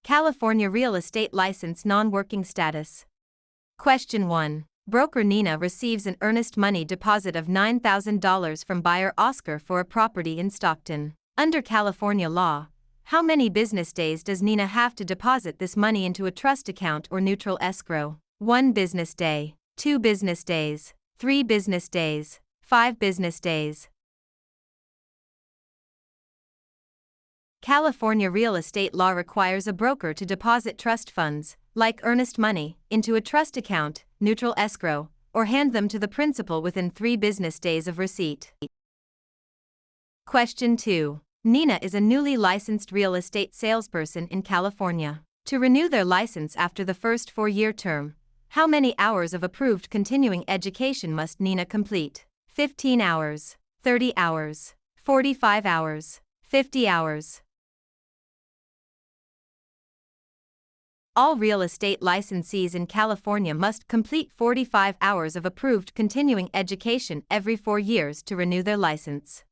California Real Estate License Non-Working Status. Question 1. Broker Nina receives an earnest money deposit of $9,000 from buyer Oscar for a property in Stockton. Under California law, how many business days does Nina have to deposit this money into a trust account or neutral escrow? 1 business day, 2 business days, 3 business days, 5 business days. California real estate law requires a broker to deposit trust funds, like earnest money, into a trust account, neutral escrow, or hand them to the principal within 3 business days of receipt. Question 2. Nina is a newly licensed real estate salesperson in California. To renew their license after the first 4-year term, how many hours of approved continuing education must Nina complete? 15 hours, 30 hours, 45 hours, 50 hours. All real estate licensees in California must complete 45 hours of approved continuing education every 4 years to renew their license.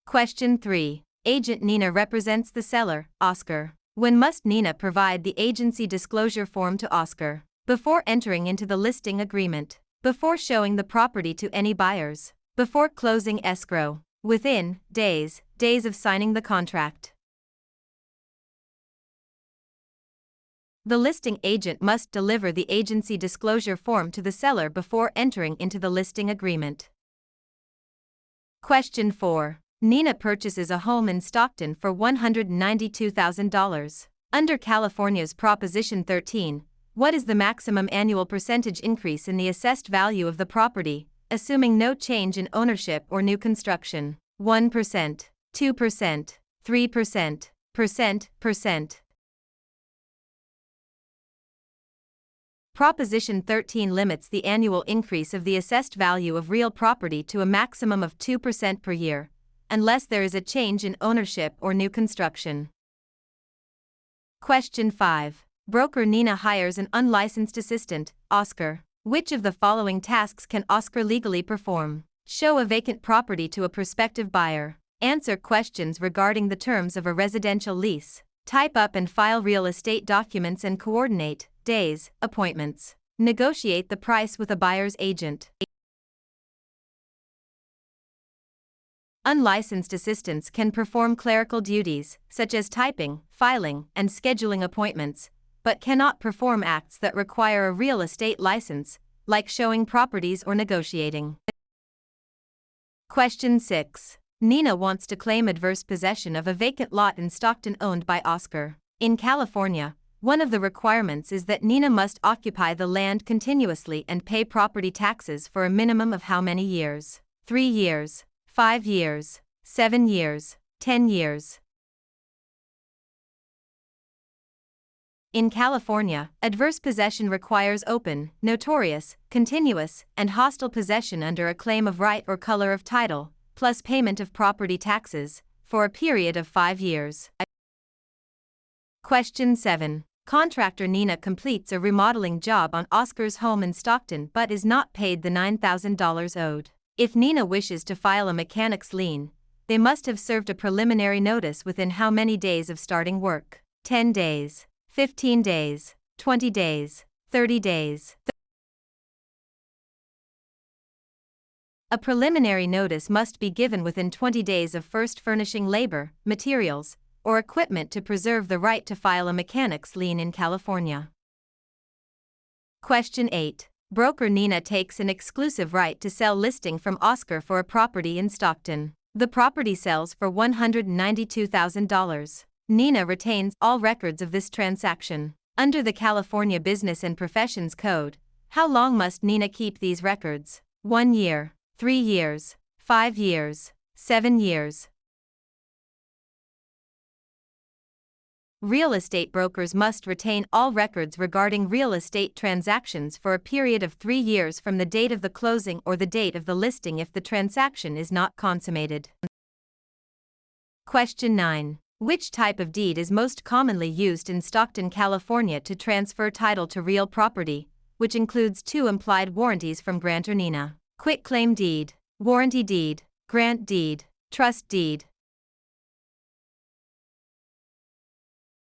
Question 3. Agent Nina represents the seller, Oscar. When must Nina provide the agency disclosure form to Oscar? Before entering into the listing agreement, before showing the property to any buyers, before closing escrow, within days of signing the contract. The listing agent must deliver the agency disclosure form to the seller before entering into the listing agreement. Question 4. Nina purchases a home in Stockton for $192,000. Under California's Proposition 13, what is the maximum annual percentage increase in the assessed value of the property, assuming no change in ownership or new construction? 1%, 2%, 3%, percent. Proposition 13 limits the annual increase of the assessed value of real property to a maximum of 2% per year, unless there is a change in ownership or new construction. Question 5. Broker Nina hires an unlicensed assistant, Oscar. Which of the following tasks can Oscar legally perform? Show a vacant property to a prospective buyer. Answer questions regarding the terms of a residential lease. Type up and file real estate documents and coordinate days, appointments. Negotiate the price with a buyer's agent. Unlicensed assistants can perform clerical duties, such as typing, filing, and scheduling appointments, but cannot perform acts that require a real estate license, like showing properties or negotiating. Question 6. Nina wants to claim adverse possession of a vacant lot in Stockton owned by Oscar. In California, one of the requirements is that Nina must occupy the land continuously and pay property taxes for a minimum of how many years? 3 years, 5 years, 7 years, 10 years. In California, adverse possession requires open, notorious, continuous, and hostile possession under a claim of right or color of title, plus payment of property taxes, for a period of 5 years. Question 7. Contractor Nina completes a remodeling job on Oscar's home in Stockton but is not paid the $9,000 owed. If Nina wishes to file a mechanic's lien, they must have served a preliminary notice within how many days of starting work? 10 days, 15 days, 20 days, 30 days. A preliminary notice must be given within 20 days of first furnishing labor, materials, or equipment to preserve the right to file a mechanic's lien in California. Question 8. Broker Nina takes an exclusive right to sell listing from Oscar for a property in Stockton. The property sells for $192,000. Nina retains all records of this transaction. Under the California Business and Professions Code, how long must Nina keep these records? 1 year, 3 years, 5 years, 7 years. Real estate brokers must retain all records regarding real estate transactions for a period of 3 years from the date of the closing or the date of the listing if the transaction is not consummated. Question 9. Which type of deed is most commonly used in Stockton, California to transfer title to real property, which includes 2 implied warranties from grantor Nina? Quitclaim deed, warranty deed, grant deed, trust deed.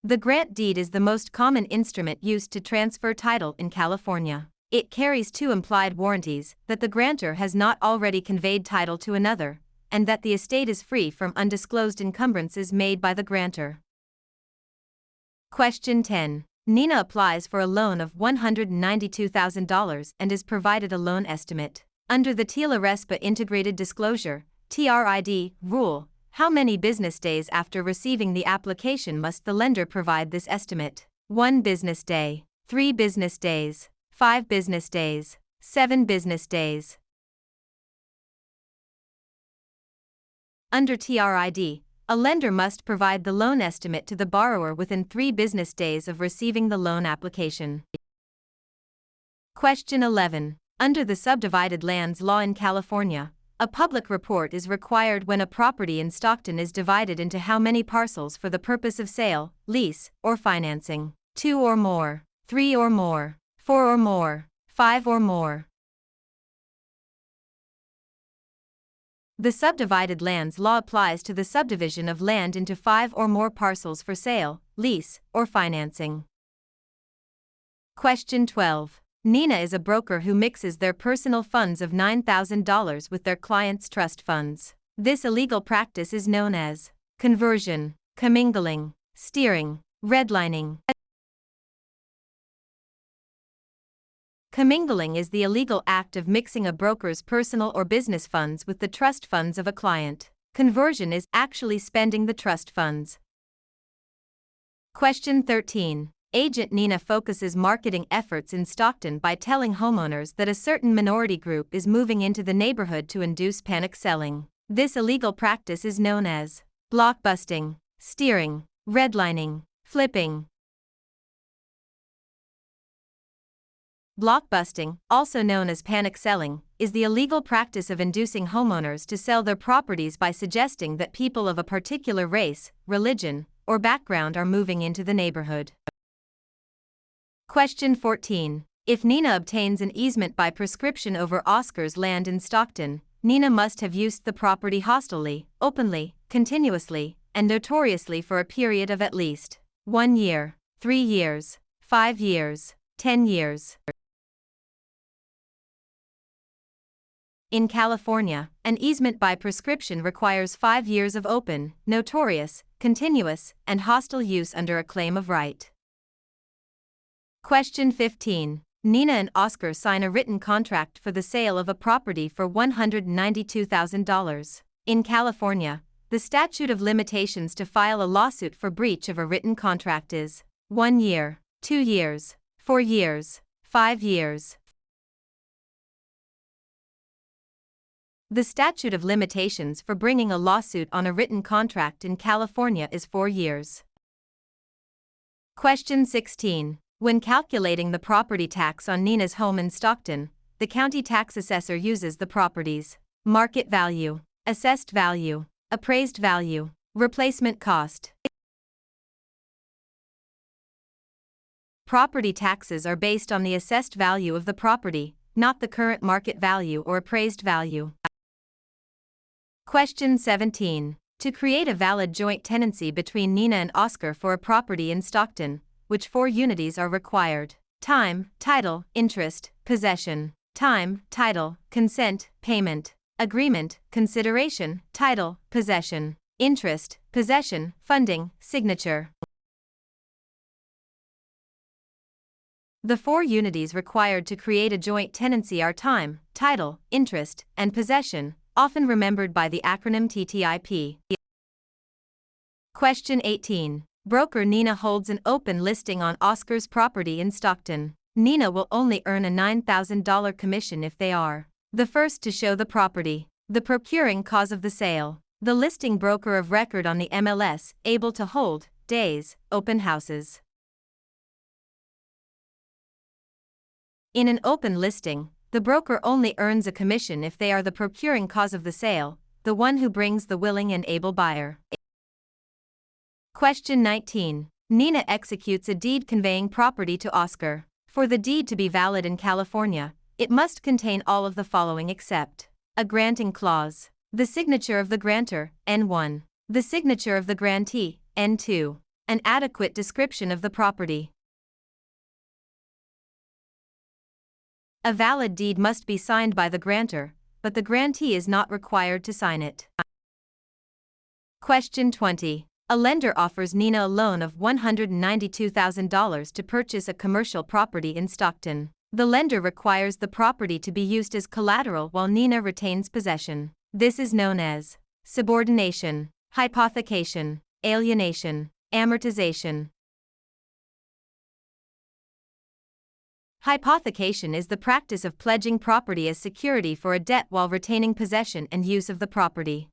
The grant deed is the most common instrument used to transfer title in California. It carries two implied warranties: that the grantor has not already conveyed title to another, and that the estate is free from undisclosed encumbrances made by the grantor. Question 10. Nina applies for a loan of $192,000 and is provided a loan estimate. Under the TILA-RESPA Integrated Disclosure (TRID) rule, how many business days after receiving the application must the lender provide this estimate? 1 business day, 3 business days, 5 business days, 7 business days. Under TRID, a lender must provide the loan estimate to the borrower within 3 business days of receiving the loan application. Question 11. Under the Subdivided Lands Law in California, a public report is required when a property in Stockton is divided into how many parcels for the purpose of sale, lease, or financing? 2 or more, 3 or more, 4 or more, 5 or more. The Subdivided Lands Law applies to the subdivision of land into 5 or more parcels for sale, lease, or financing. Question 12. Nina is a broker who mixes their personal funds of $9,000 with their clients' trust funds. This illegal practice is known as conversion, commingling, steering, redlining. Commingling is the illegal act of mixing a broker's personal or business funds with the trust funds of a client. Conversion is actually spending the trust funds. Question 13. Agent Nina focuses marketing efforts in Stockton by telling homeowners that a certain minority group is moving into the neighborhood to induce panic selling. This illegal practice is known as blockbusting, steering, redlining, flipping. Blockbusting, also known as panic selling, is the illegal practice of inducing homeowners to sell their properties by suggesting that people of a particular race, religion, or background are moving into the neighborhood. Question 14. If Nina obtains an easement by prescription over Oscar's land in Stockton, Nina must have used the property hostilely, openly, continuously, and notoriously for a period of at least 1 year, 3 years, 5 years, 10 years. In California, an easement by prescription requires 5 years of open, notorious, continuous, and hostile use under a claim of right. Question 15. Nina and Oscar sign a written contract for the sale of a property for $192,000. In California, the statute of limitations to file a lawsuit for breach of a written contract is 1 year, 2 years, 4 years, 5 years. The statute of limitations for bringing a lawsuit on a written contract in California is 4 years. Question 16. When calculating the property tax on Nina's home in Stockton, the county tax assessor uses the property's market value, assessed value, appraised value, replacement cost. Property taxes are based on the assessed value of the property, not the current market value or appraised value. Question 17. To create a valid joint tenancy between Nina and Oscar for a property in Stockton, which 4 unities are required? Time, title, interest, possession. Time, title, consent, payment. Agreement, consideration, title, possession. Interest, possession, funding, signature. The 4 unities required to create a joint tenancy are time, title, interest, and possession, often remembered by the acronym TTIP. Question 18. Broker Nina holds an open listing on Oscar's property in Stockton. Nina will only earn a $9,000 commission if they are the first to show the property, the procuring cause of the sale, the listing broker of record on the MLS, able to hold days, open houses. In an open listing, the broker only earns a commission if they are the procuring cause of the sale, the one who brings the willing and able buyer. Question 19. Nina executes a deed conveying property to Oscar. For the deed to be valid in California, it must contain all of the following except a granting clause, the signature of the grantor, N1, the signature of the grantee, N2, An adequate description of the property. A valid deed must be signed by the grantor, but the grantee is not required to sign it. Question 20. A lender offers Nina a loan of $192,000 to purchase a commercial property in Stockton. The lender requires the property to be used as collateral while Nina retains possession. This is known as subordination, hypothecation, alienation, amortization. Hypothecation is the practice of pledging property as security for a debt while retaining possession and use of the property.